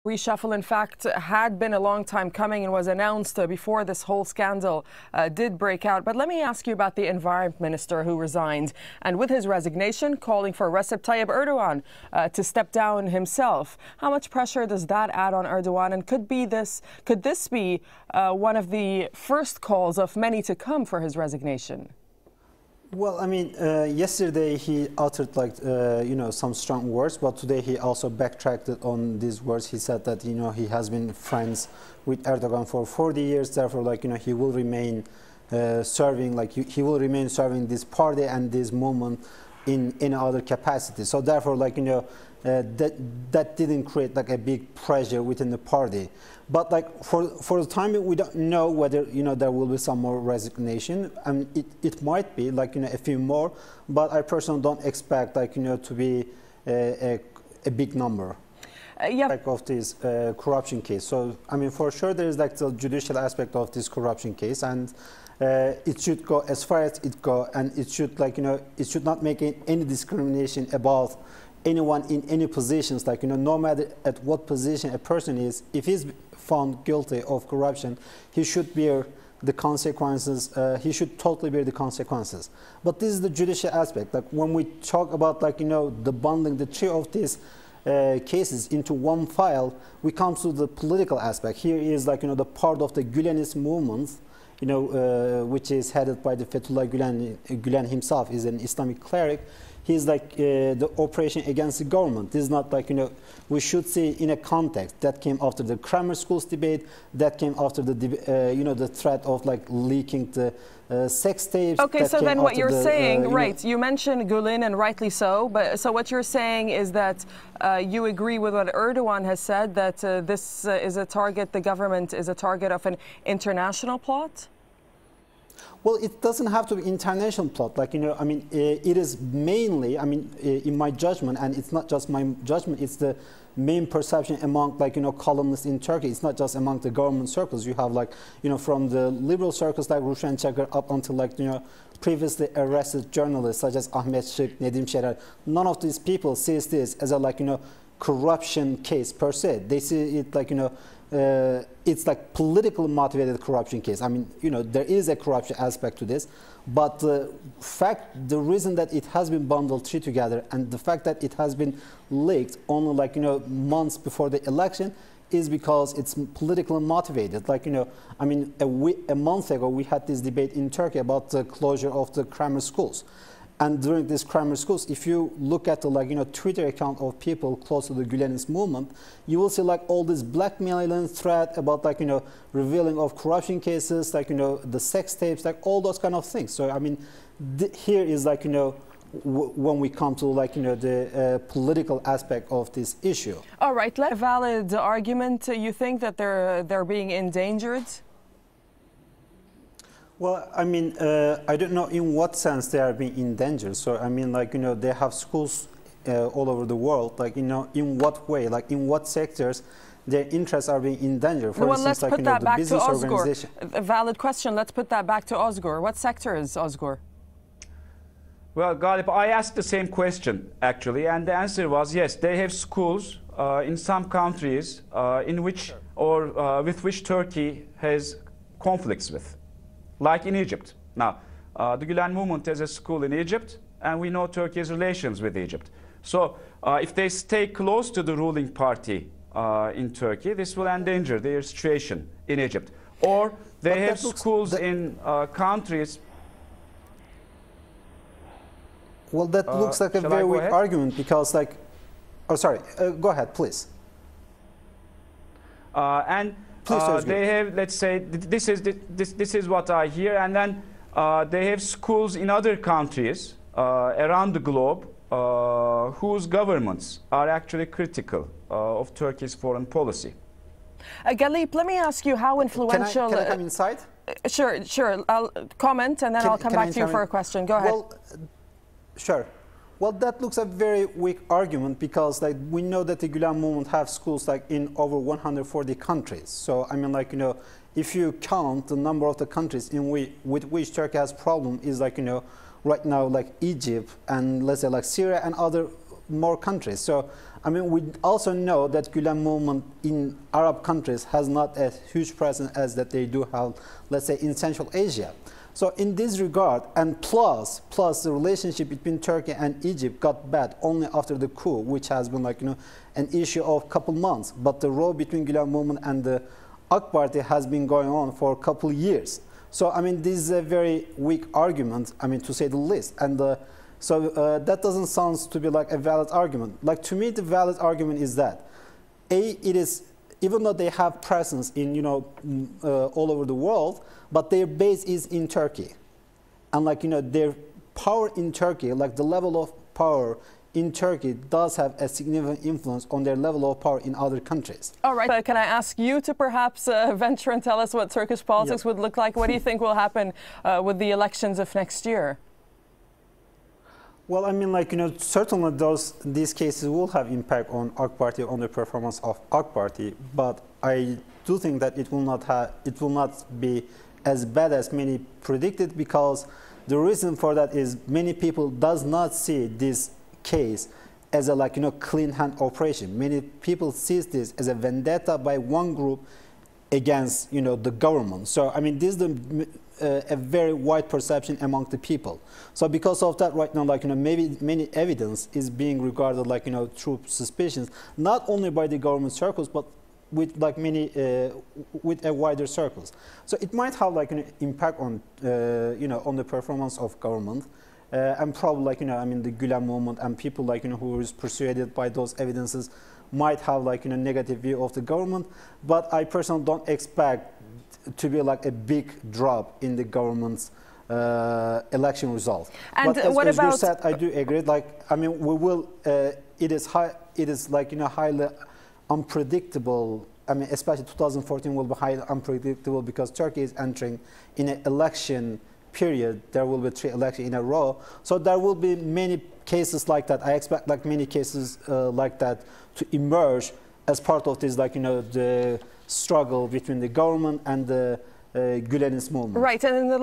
Reshuffle, in fact, had been a long time coming and was announced before this whole scandal did break out. But let me ask you about the environment minister who resigned, and with his resignation calling for Recep Tayyip Erdogan to step down himself. How much pressure does that add on Erdogan, and could this be one of the first calls of many to come for his resignation? Well, I mean, yesterday he uttered some strong words, but today he also backtracked on these words. He said that he has been friends with Erdogan for 40 years. Therefore, he will remain serving, he will remain serving this party and this movement in any other capacity. So therefore, that didn't create a big pressure within the party. But for the time being, we don't know whether there will be some more resignation. It might be a few more, but I personally don't expect to be a big number. Of this corruption case. So I mean, for sure there is the judicial aspect of this corruption case, and it should go as far as it go, and it should it should not make any discrimination about anyone in any positions. No matter at what position a person is, if he's found guilty of corruption, he should bear the consequences. He should totally bear the consequences. But this is the judicial aspect. When we talk about the bundling the three of these cases into one file, we come to the political aspect. Here is the part of the Gülenist movement, which is headed by the Fethullah Gülen himself, is an Islamic cleric. He's the operation against the government. This is not we should see in a context that came after the grammar schools debate, that came after the the threat of leaking the sex tapes. Okay, so then what you're saying, right, you mentioned Gülen, and rightly so, but so what you're saying is that you agree with what Erdogan has said, that this is a target, the government is a target of an international plot? Well, it doesn't have to be international plot. I mean, it is mainly, I mean, in my judgment, and it's not just my judgment, it's the main perception among, columnists in Turkey. It's not just among the government circles. You have, from the liberal circles like Rushan Çakır up until, previously arrested journalists such as Ahmet Şık, Nedim Şener. None of these people sees this as a, corruption case per se. They see it it's politically motivated corruption case. I mean, there is a corruption aspect to this, but the reason that it has been bundled three together, and the fact that it has been leaked only months before the election, is because it's politically motivated. I mean, a month ago we had this debate in Turkey about the closure of the grammar schools. And during these grammar schools, if you look at the Twitter account of people close to the Gülenist movement, you will see all this blackmailing threat about revealing of corruption cases, the sex tapes, all those kind of things. So I mean, here is when we come to the political aspect of this issue. All right, a valid argument. You think that they're being endangered? Well, I mean, I don't know in what sense they are being endangered. So, I mean, they have schools all over the world. In what way, in what sectors their interests are being endangered? For instance, let's put that back to Ozgur. A valid question. Let's put that back to Ozgur. What sector is Ozgur? Well, Galip, I asked the same question, actually, and the answer was yes, they have schools in some countries in which, or with which Turkey has conflicts with. Like in Egypt. Now, the Gülen movement has a school in Egypt, and we know Turkey's relations with Egypt. So, if they stay close to the ruling party in Turkey, this will endanger their situation in Egypt. Or they have schools in countries. Well, that looks like a very weak argument because, oh, sorry, go ahead, please. They have, let's say, this is what I hear, and then they have schools in other countries around the globe whose governments are actually critical of Turkey's foreign policy. Galip, let me ask you how influential... Can I come inside? Sure. I'll comment, and then I'll come back to you for a question. Go ahead. Well, sure. Well, that looks a very weak argument because we know that the Gülen movement have schools in over 140 countries. So I mean, if you count the number of the countries with which Turkey has problem is right now Egypt and let's say Syria and other more countries. So, I mean, we also know that Gülen movement in Arab countries has not a huge presence as that they do have, let's say, in Central Asia. So in this regard, and plus the relationship between Turkey and Egypt got bad only after the coup, which has been like, an issue of a couple months. But the row between Gülen movement and the AK Party has been going on for a couple years. So, I mean, this is a very weak argument, I mean, to say the least. And that doesn't sound to be like a valid argument. Like, to me, the valid argument is that, it is, even though they have presence in, all over the world, but their base is in Turkey. And like, their power in Turkey, like the level of power in Turkey does have a significant influence on their level of power in other countries. All right. Can I ask you to perhaps venture and tell us what Turkish politics would look like? What do you think will happen with the elections of next year? Well, I mean, like, certainly these cases will have impact on AK Party, on the performance of AK Party, but I do think that it will not be as bad as many predicted, because the reason for that is many people does not see this case as a clean hand operation. Many people see this as a vendetta by one group against the government. So I mean, this is a very wide perception among the people. So because of that, right now, maybe many evidence is being regarded like true suspicions, not only by the government circles, but with many with a wider circles. So it might have an impact on on the performance of government. And probably I mean, the Gülen movement and people who is persuaded by those evidences might have a negative view of the government, but I personally don't expect to be a big drop in the government's election result. And but as what about said, I do agree. I mean, we will. It is highly unpredictable. I mean, especially 2014 will be highly unpredictable because Turkey is entering in an election period. There will be 3 elections in a row, so there will be many cases like that. I expect many cases like that to emerge as part of this the struggle between the government and the Gülenist movement. Right, and in the